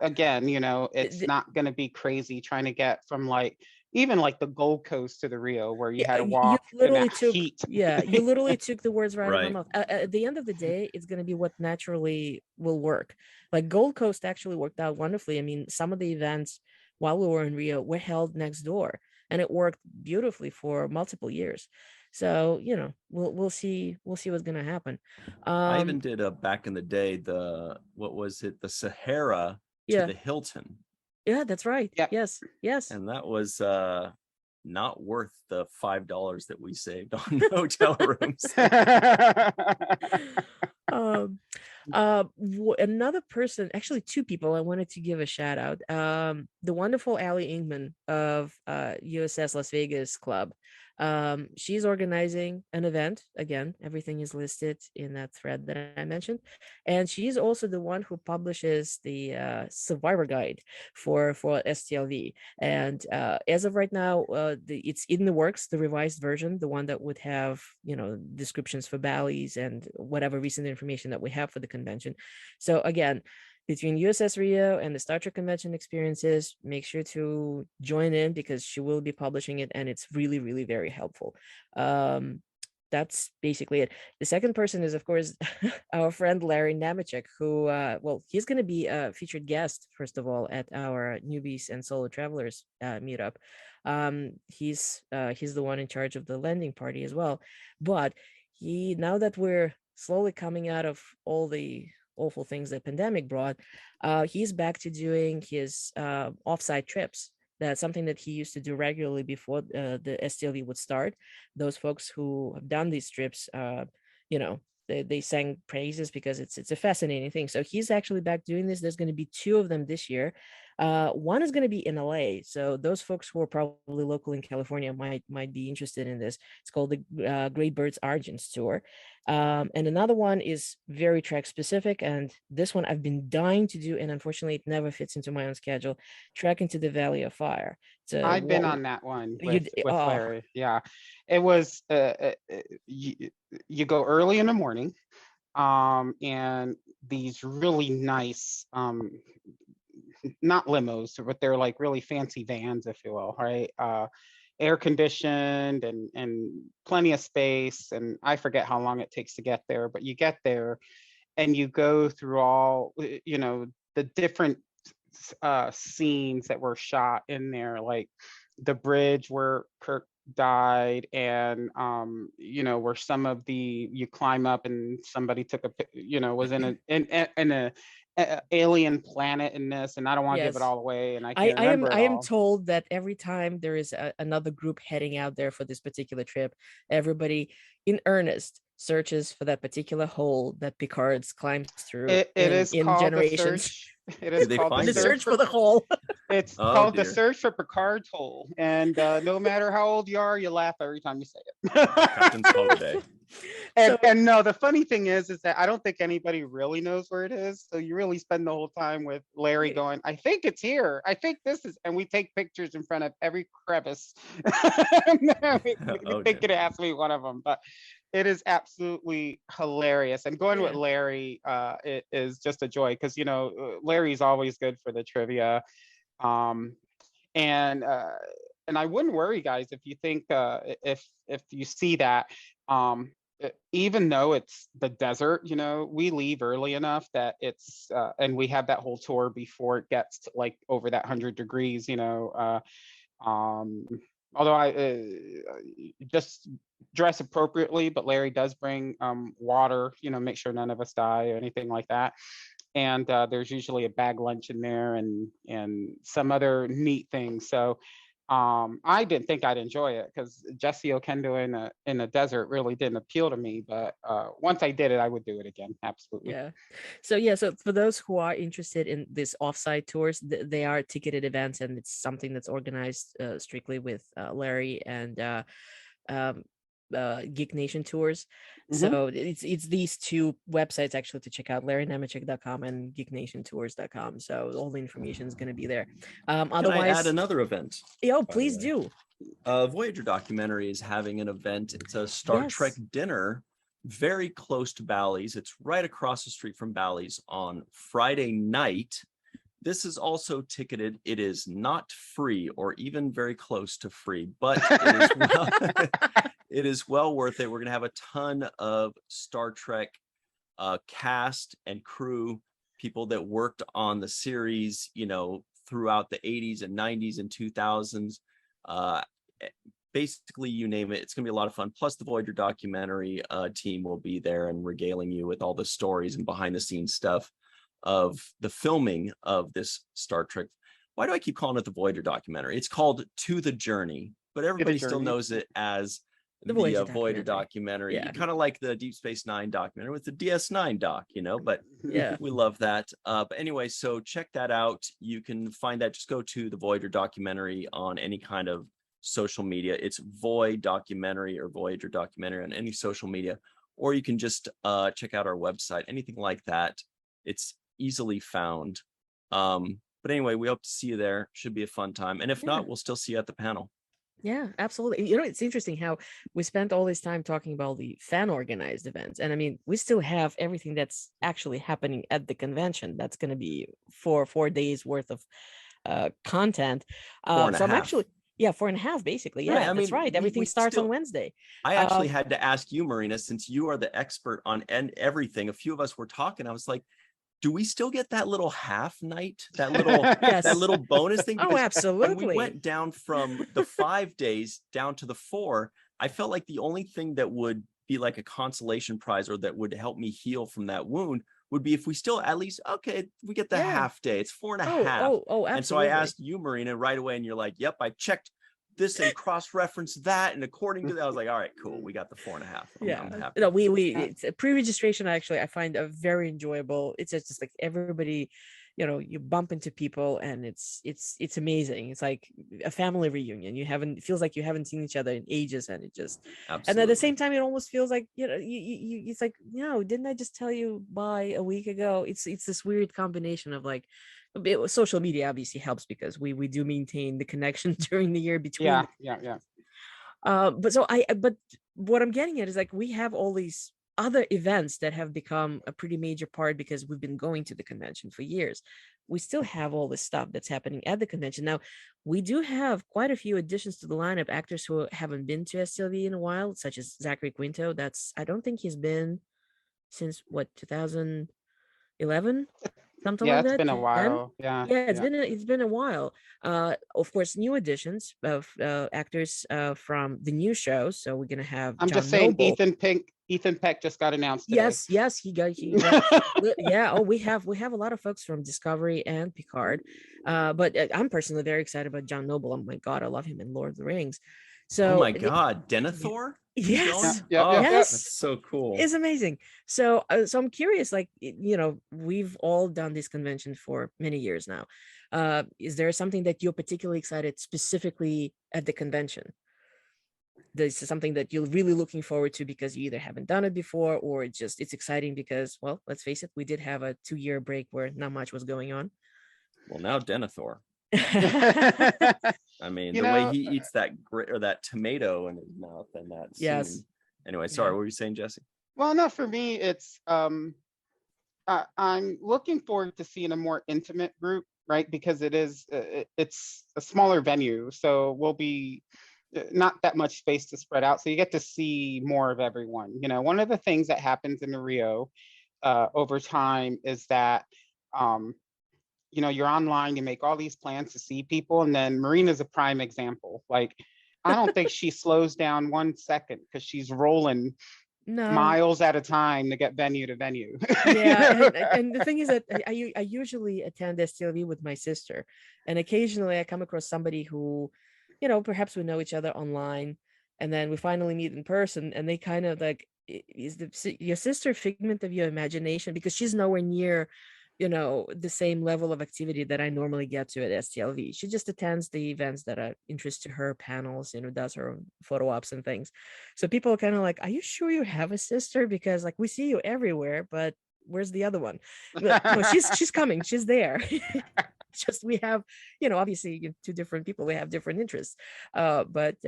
again, it's not going to be crazy trying to get from like even like the Gold Coast to the Rio, where you had to You walk in literally that took, heat. you literally took the words right out of my Right. mouth. At the end of the day, it's going to be what naturally will work. Like Gold Coast actually worked out wonderfully. I mean, some of the events while we were in Rio were held next door, and it worked beautifully for multiple years. So, we'll see what's going to happen. I even did back in the day, the Sahara to Yeah. the Hilton. Yeah, that's right. Yep. Yes. And that was not worth the $5 that we saved on hotel rooms. Another person, actually two people I wanted to give a shout out. The wonderful Allie Ingman of USS Las Vegas Club. She's organizing an event. Again, everything is listed in that thread that I mentioned. And she's also the one who publishes the Survivor Guide for STLV. And as of right now, it's in the works, the revised version, the one that would have, descriptions for Bally's and whatever recent information that we have for the convention. So again, between USS Rio and the Star Trek convention experiences, make sure to join in because she will be publishing it, and it's really, really very helpful. That's basically it. The second person is, of course, our friend Larry Namachek, who, he's going to be a featured guest, first of all, at our Newbies and Solo Travelers meetup. He's the one in charge of the landing party as well. But now that we're slowly coming out of all the awful things that pandemic brought, he's back to doing his offsite trips. That's something that he used to do regularly before the STLV would start. Those folks who have done these trips, they sang praises because it's a fascinating thing. So he's actually back doing this. There's going to be 2 of them this year. One is going to be in LA. So those folks who are probably local in California might be interested in this. It's called the Great Birds Origins Tour. And another one is very track specific. And this one I've been dying to do. And unfortunately, it never fits into my own schedule. Trek into the Valley of Fire. I've been on that one with Larry. Yeah, it was you go early in the morning, and these really nice not limos, but they're like really fancy vans, if you will, right? Air conditioned and plenty of space, and I forget how long it takes to get there, but you get there and you go through all the different scenes that were shot in there, like the bridge where Kirk died, and where some of you climb up and somebody took was in a alien planet in this, and I don't want to give it all away, and I can't remember it all. I am told that every time there is another group heading out there for this particular trip, everybody in earnest searches for that particular hole that Picard's climbs through. It is in called Generations. It is called the search for the hole. It's called the search for Picard's hole, and no matter how old you are, you laugh every time you say it. Captain's holiday. And no, the funny thing is that I don't think anybody really knows where it is. So you really spend the whole time with Larry going, I think it's here. I think this is, and we take pictures in front of every crevice. we think it has to be one of them, but it is absolutely hilarious. And going with Larry, it is just a joy because, Larry's always good for the trivia. And I wouldn't worry, guys, if you think, if you see that, even though it's the desert, we leave early enough that it's, and we have that whole tour before it gets to like over that 100 degrees, although I just dress appropriately, but Larry does bring water, make sure none of us die or anything like that. And there's usually a bag lunch in there and some other neat things. So I didn't think I'd enjoy it because Jesse Okendo in a desert really didn't appeal to me. But once I did it, I would do it again. Absolutely. Yeah. So for those who are interested in this offsite tours, they are ticketed events, and it's something that's organized strictly with Larry and Geek Nation Tours. So it's these 2 websites actually to check out, LarryNamachek.com and geeknationtours.com. So all the information is going to be there. Otherwise, can I add another event? Please do. Voyager Documentary is having an event. It's a Star Trek dinner very close to Bally's. It's right across the street from Bally's on Friday night, This is also ticketed. It is not free or even very close to free, but it is well, it is well worth it. We're going to have a ton of Star Trek cast and crew, people that worked on the series, throughout the 80s and 90s and 2000s. Basically, you name it. It's going to be a lot of fun. Plus, the Voyager documentary team will be there and regaling you with all the stories and behind the scenes stuff of the filming of this Star Trek. Why do I keep calling it the Voyager documentary? It's called To the Journey, but everybody still knows it as the Voyager documentary. Yeah. Kind of like the Deep Space Nine documentary with the DS9 doc, but Yeah, we love that. But anyway, so check that out. You can find that. Just go to the Voyager documentary on any kind of social media. It's Voy documentary or Voyager documentary on any social media, or you can just check out our website, anything like that. It's easily found. But anyway, we hope to see you there. Should be a fun time. And if not, we'll still see you at the panel. yeah, absolutely. It's interesting how we spent all this time talking about the fan organized events. And I mean, we still have everything that's actually happening at the convention. That's going to be 4 days worth of content. So I'm actually, 4.5 basically. Yeah, Right. That's right. Everything starts on Wednesday. I actually had to ask you, Marina, since you are the expert on everything. A few of us were talking. I was like, do we still get that little half night, that little that little bonus thing? Oh, absolutely. When we went down from the 5 days down to the 4, I felt like the only thing that would be like a consolation prize or that would help me heal from that wound would be if we still at least, we get the half day. It's 4.5. Absolutely. And so I asked you, Marina, right away, and you're like, yep, I checked this and cross-referenced that, and according to that, I was like, all right, cool, we got the 4.5. I'm happy. No, it's a pre-registration. Actually, I find very enjoyable. It's just like everybody, you bump into people, and it's amazing. It's like a family reunion. It feels like you haven't seen each other in ages, and it just and at the same time, it almost feels like it's like, didn't I just tell you by a week ago? It's this weird combination of like. Social media obviously helps because we do maintain the connection during the year between. But what I'm getting at is like we have all these other events that have become a pretty major part because we've been going to the convention for years. We still have all this stuff that's happening at the convention. Now, we do have quite a few additions to the lineup, actors who haven't been to STLV in a while, such as Zachary Quinto. I don't think he's been since 2011. Something like that. It's been a while. It's been a while. Of course, new additions of actors from the new show. So we're gonna have. I'm John just saying, Noble. Ethan Peck just got announced today. Yes, he got. Yeah. Oh, we have a lot of folks from Discovery and Picard, but I'm personally very excited about John Noble. Oh my God, I love him in Lord of the Rings. So. Oh my God, Denethor. Yes. Yes. That's so cool. It's amazing. So I'm curious, like, we've all done this convention for many years now. Is there something that you're particularly excited specifically at the convention? This is something that you're really looking forward to because you either haven't done it before or it's exciting because, well, let's face it, we did have a 2-year break where not much was going on. Well, now Denethor. I mean, the way he eats that that tomato in his mouth and that scene. Yes. Anyway, sorry, what were you saying, Jesse? Well, no, for me, it's I'm looking forward to seeing a more intimate group, right? Because it's a smaller venue, so we'll be not that much space to spread out, so you get to see more of everyone. One of the things that happens in the Rio over time is that you're online, you make all these plans to see people, and then Marina's a prime example. Like, I don't think she slows down 1 second because she's rolling miles at a time to get venue to venue. Yeah, and the thing is that I usually attend STLV with my sister, and occasionally I come across somebody who, perhaps we know each other online, and then we finally meet in person, and they kind of like, is your sister a figment of your imagination? Because she's nowhere near the same level of activity that I normally get to at STLV. She just attends the events that are interest to her, panels, does her own photo ops and things. So people are kind of like, are you sure you have a sister? Because like we see you everywhere, but where's the other one? No, she's coming. She's there. Just we have, obviously 2 different people. We have different interests. But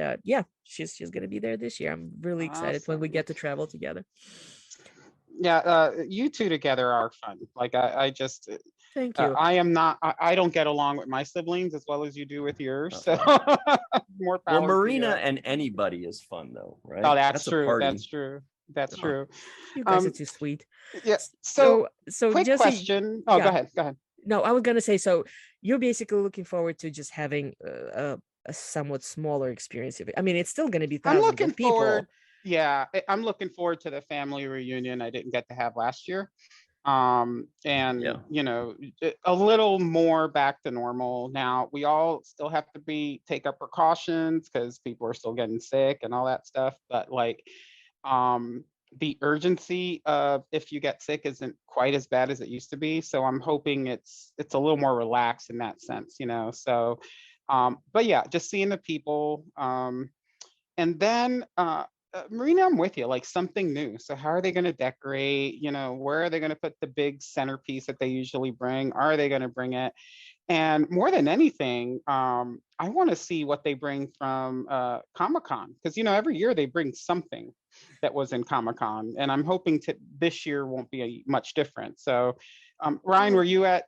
she's gonna be there this year. I'm really excited when we get to travel together. Yeah, you two together are fun. Like I just, Thank you. I am not. I don't get along with my siblings as well as you do with yours. So more power. Well, Marina to you. and anybody is fun though, right? Oh, that's true. A party. That's true. That's true. You guys are too sweet. Yeah. So quick Jesse, question. Oh, yeah. go ahead. Go ahead. No, I was gonna say, so you're basically looking forward to just having a somewhat smaller experience of it. I mean, it's still gonna be I'm thousands looking of people. forward. Yeah, I'm looking forward to the family reunion I didn't get to have last year. And Yeah. you know, a little more back to normal. Now we all still have to take our precautions because people are still getting sick and all that stuff, but like the urgency of if you get sick isn't quite as bad as it used to be, so I'm hoping it's a little more relaxed in that sense, you know. So but yeah, just seeing the people, and then Marina, I'm with you, like something new. So how are they going to decorate? You know, where are they going to put the big centerpiece that they usually bring? Are they going to bring it? And more than anything, I want to see what they bring from Comic-Con, because you know every year they bring something that was in Comic-Con, and I'm hoping this year won't be much different. So, Ryan, were you at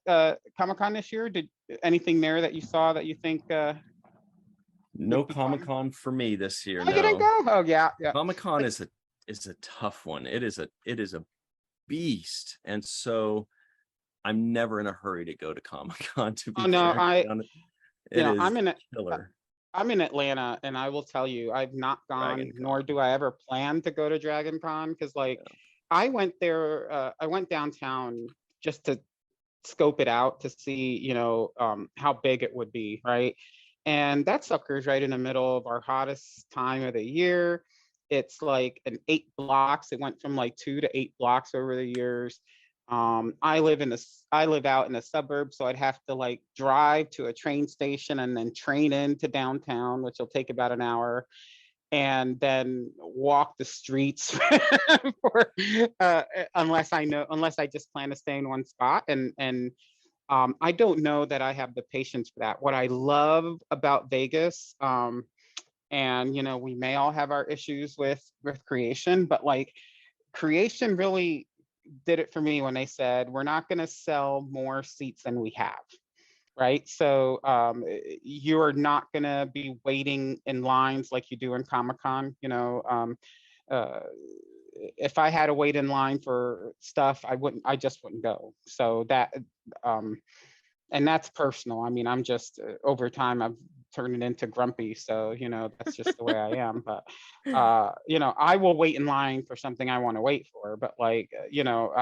Comic-Con this year? Did anything there that you saw that you think? No Comic-Con for me this year. Oh, you didn't go? Oh, yeah. Comic-Con is a tough one. It is a beast, and so I'm never in a hurry to go to Comic-Con. To be I'm in Atlanta, and I will tell you, I've not gone, nor do I ever plan to go to Dragon Con, because like I went there, I went downtown just to scope it out to see, you know, how big it would be, right? And that sucker's right in the middle of our hottest time of the year. It's like an 8 blocks. It went from like 2 to 8 blocks over the years. I live out in the suburbs, so I'd have to like drive to a train station and then train into downtown, which will take about an hour, and then walk the streets for, unless I just plan to stay in one spot. And I don't know that I have the patience for that. What I love about Vegas, and you know, we may all have our issues with creation, but like creation really did it for me when they said, we're not going to sell more seats than we have. Right. So you are not going to be waiting in lines like you do in Comic-Con. You know, if I had to wait in line for stuff, I just wouldn't go. So that, and that's personal. I mean, I'm just over time, I've turned it into grumpy. So, you know, that's just the way I am. But, you know, I will wait in line for something I want to wait for. But like, you know,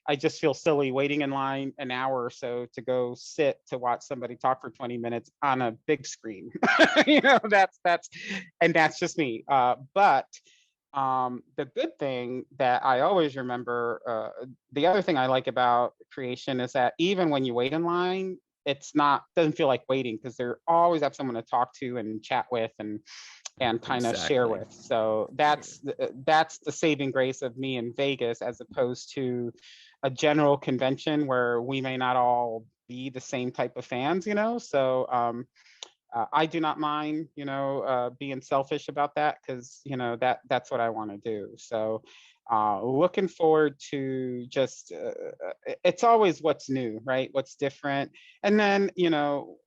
I just feel silly waiting in line an hour or so to go sit to watch somebody talk for 20 minutes on a big screen. You know, that's just me. But the good thing that I always remember, the other thing I like about creation is that even when you wait in line, doesn't feel like waiting, because they always have someone to talk to and chat with and kind of share with. So that's the saving grace of me in Vegas, as opposed to a general convention where we may not all be the same type of fans, you know. So I do not mind, you know, being selfish about that, because you know that's what I want to do. So looking forward to just it's always what's new, right? What's different, and then you know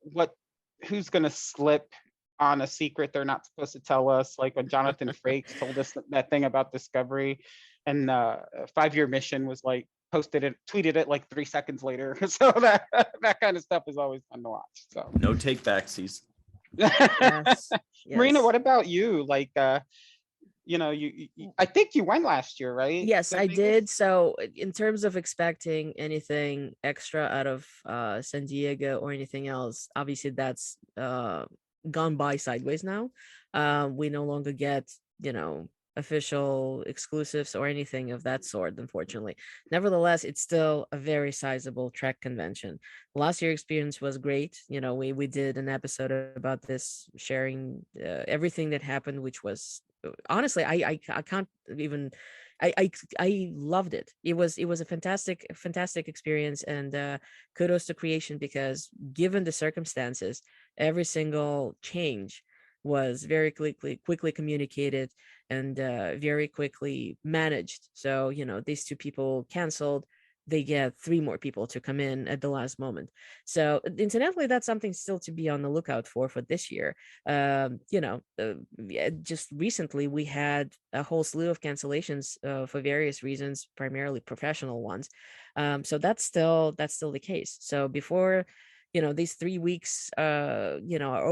who's going to slip on a secret they're not supposed to tell us, like when Jonathan Frakes told us that thing about Discovery, and 5-year mission was like tweeted it like 3 seconds later. So that kind of stuff is always fun to watch. So no take backsies. Yes. Marina, what about you? Like you know, you I think you went last year, right? Yes, I did. So in terms of expecting anything extra out of San Diego or anything else, obviously that's gone by sideways now. We no longer get, you know, official exclusives or anything of that sort, unfortunately. Nevertheless, it's still a very sizable Trek convention. Last year experience was great. You know, we did an episode about this, sharing everything that happened, which was honestly, I can't even, I loved it. It was a fantastic experience, and kudos to creation, because given the circumstances, every single change was very quickly communicated and very quickly managed. So, you know, these 2 people canceled, they get 3 more people to come in at the last moment. So incidentally, that's something still to be on the lookout for this year. Just recently we had a whole slew of cancellations for various reasons, primarily professional ones. So that's still the case. So before these 3 weeks are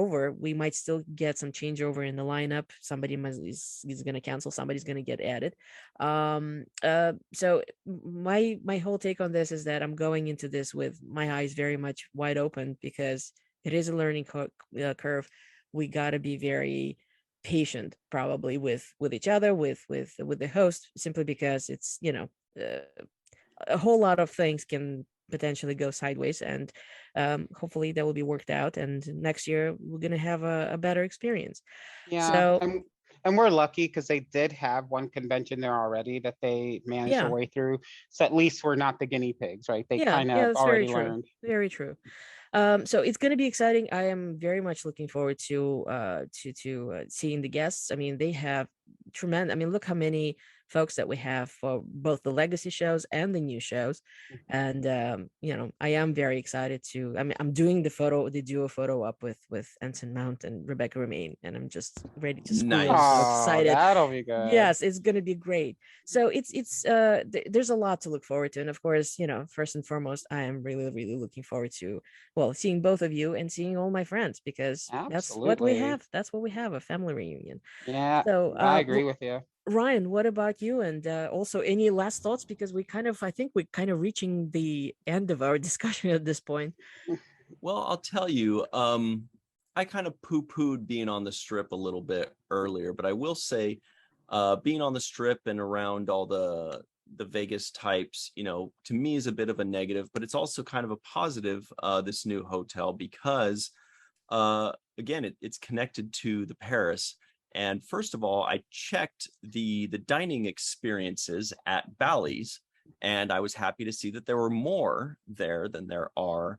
over, we might still get some changeover in the lineup. Somebody is going to cancel, somebody's going to get added. So my whole take on this is that I'm going into this with my eyes very much wide open, because it is a learning curve. We got to be very patient, probably with each other, with the host, simply because it's a whole lot of things can potentially go sideways, and hopefully that will be worked out, and next year we're going to have a better experience. Yeah, So and we're lucky because they did have one convention there already that they managed their way through. So at least we're not the guinea pigs, right? They kind of already learned. Very true. So it's going to be exciting. I am very much looking forward to seeing the guests. I mean, they have tremendous. I mean, look how many folks that we have for both the legacy shows and the new shows, and I am very excited to. I mean, I'm doing the duo photo up with Ensign Mount and Rebecca Remain, and I'm just ready to scream. Nice. I'm so excited. That'll be good. Yes, it's going to be great. So there's a lot to look forward to, and of course, first and foremost, I am really, really looking forward to seeing both of you and seeing all my friends, because that's what we have. That's what we have, a family reunion. Yeah, so I agree with you. Ryan, what about you? And also, any last thoughts? Because I think we're kind of reaching the end of our discussion at this point. Well, I'll tell you, I kind of poo-pooed being on the Strip a little bit earlier, but I will say, being on the Strip and around all the Vegas types, to me is a bit of a negative, but it's also kind of a positive, this new hotel, because again, it's connected to the Paris. And first of all, I checked the dining experiences at Bally's, and I was happy to see that there were more there than there are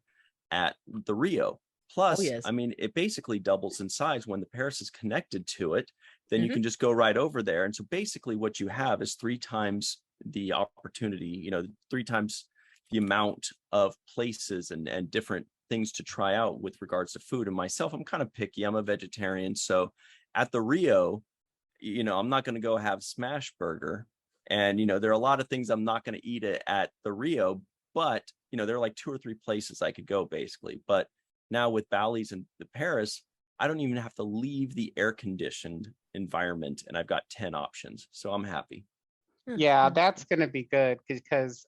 at the Rio. Plus, I mean, it basically doubles in size when the Paris is connected to it. Then you can just go right over there. And so basically what you have is 3 times the opportunity, 3 times the amount of places and different things to try out with regards to food. And myself, I'm kind of picky. I'm a vegetarian. So at the Rio, I'm not going to go have smash burger. And, there are a lot of things I'm not going to eat at the Rio, but, there are like 2 or 3 places I could go basically. But now with Bally's and the Paris, I don't even have to leave the air-conditioned environment, and I've got 10 options. So I'm happy. Yeah, that's going to be good because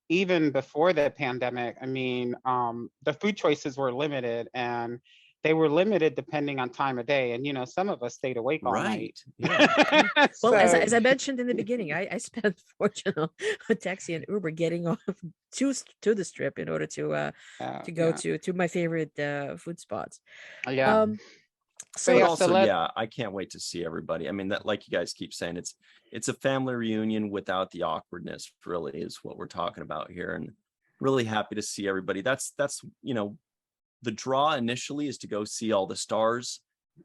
even before the pandemic, I mean, the food choices were limited, and they were limited depending on time of day. And, some of us stayed awake all night. Yeah. Well, as I mentioned in the beginning, I spent fortune on taxi and Uber getting off to the Strip in order to go to my favorite food spots. Yeah. I can't wait to see everybody. I mean, that, like you guys keep saying, it's a family reunion without the awkwardness, really, is what we're talking about here. And really happy to see everybody. That's the draw initially is to go see all the stars,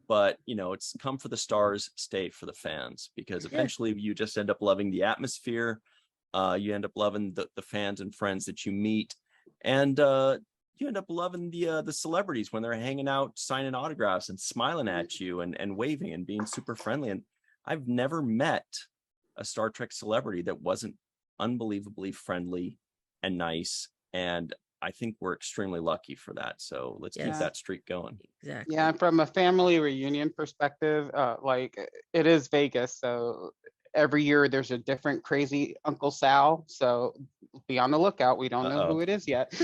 but it's come for the stars, stay for the fans, because eventually you just end up loving the atmosphere. You end up loving the fans and friends that you meet, and you end up loving the celebrities when they're hanging out, signing autographs and smiling at you and waving and being super friendly. And I've never met a Star Trek celebrity that wasn't unbelievably friendly and nice. And I think we're extremely lucky for that. So let's keep that streak going. Exactly. Yeah, from a family reunion perspective, it is Vegas, so every year there's a different crazy Uncle Sal. So be on the lookout. We don't know who it is yet.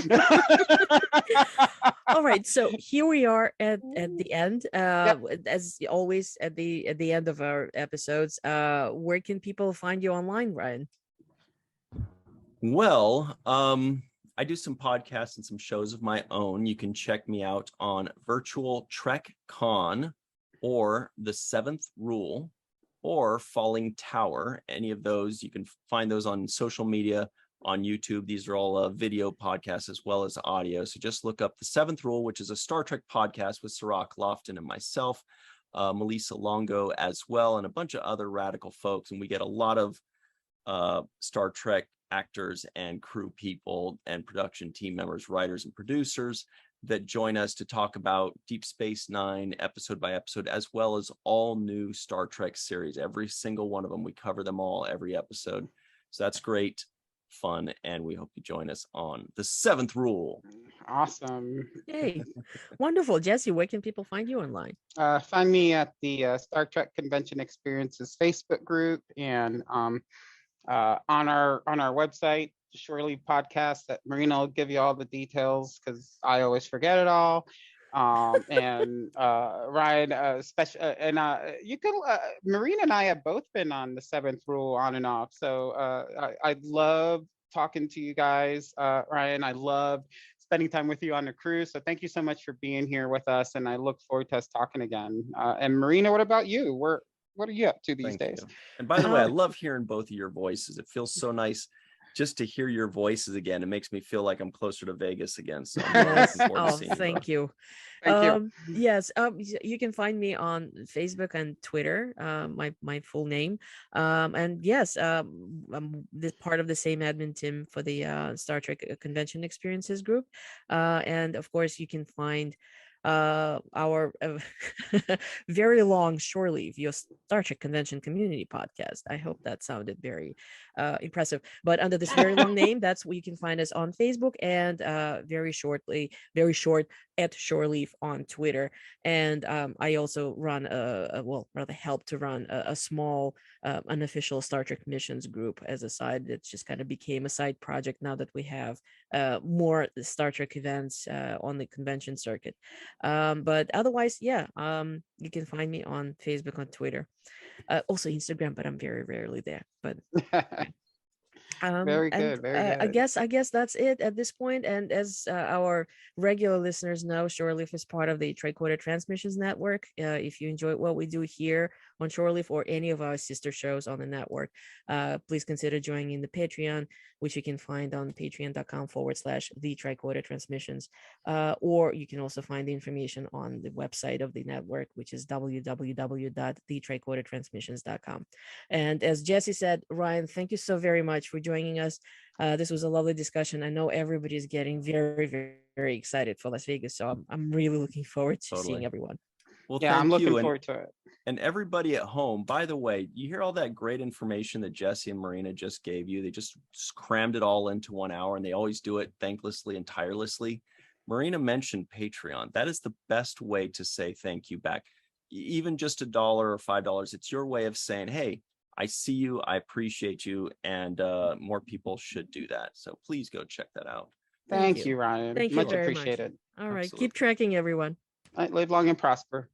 All right, so here we are at the end. As always, at the end of our episodes, where can people find you online, Ryan? Well, I do some podcasts and some shows of my own. You can check me out on Virtual Trek Con, or The Seventh Rule, or Falling Tower. Any of those, you can find those on social media, on YouTube. These are all video podcasts as well as audio. So just look up The Seventh Rule, which is a Star Trek podcast with Sirach Lofton and myself, Melissa Longo as well, and a bunch of other radical folks. And we get a lot of Star Trek actors and crew people and production team members, writers and producers that join us to talk about Deep Space Nine episode by episode, as well as all new Star Trek series. Every single one of them, we cover them all every episode. So that's great fun, and we hope you join us on the 7th Rule. Awesome. Yay. Wonderful. Jesse, where can people find you online? Find me at the Star Trek Convention Experiences Facebook group, and on our website, Shore Leave Podcast. That Marina will give you all the details because I always forget it all. And Ryan, you can. Marina and I have both been on the 7th Rule on and off. So I love talking to you guys, Ryan. I love spending time with you on the cruise. So thank you so much for being here with us, and I look forward to us talking again. And Marina, what about you? What are you up to these days? You. And by the way, I love hearing both of your voices. It feels so nice just to hear your voices again. It makes me feel like I'm closer to Vegas again. So I'm really looking forward to seeing thank you. Thank you. Yes, you can find me on Facebook and Twitter, my full name. And yes, I'm this part of the same admin team for the Star Trek Convention Experiences group. And of course, you can find our very long Shore Leave, your Star Trek Convention Community Podcast. I hope that sounded very impressive. But under this very long name, that's where you can find us on Facebook, and very short at Shore Leave on Twitter. And I also run help to run a small unofficial Star Trek missions group as a side. That just kind of became a side project now that we have more Star Trek events on the convention circuit. But otherwise, you can find me on Facebook, on Twitter, also Instagram, but I'm very rarely there. But very good. I guess that's it at this point. And as our regular listeners know, Shore Leave is part of the Tricorder Transmissions Network. If you enjoy what we do here on Shore Leave or any of our sister shows on the network, please consider joining the Patreon, which you can find on patreon.com/the Tricorder Transmissions. Or you can also find the information on the website of the network, which is www.thetricordertransmissions.com. And as Jesse said, Ryan, thank you so very much for joining us. This was a lovely discussion. I know everybody is getting very, very, very excited for Las Vegas, so I'm really looking forward to seeing everyone. Well, yeah, I'm looking you. forward to it. And everybody at home, by the way, you hear all that great information that Jesse and Marina just gave you. They just crammed it all into 1 hour, and they always do it thanklessly and tirelessly. Marina mentioned Patreon. That is the best way to say thank you back. Even just $1 or $5, it's your way of saying, hey, I see you, I appreciate you, and more people should do that. So please go check that out. Thank you, Ryan. Thank you much very appreciated. All right, Absolutely. keep tracking, everyone. Live long and prosper.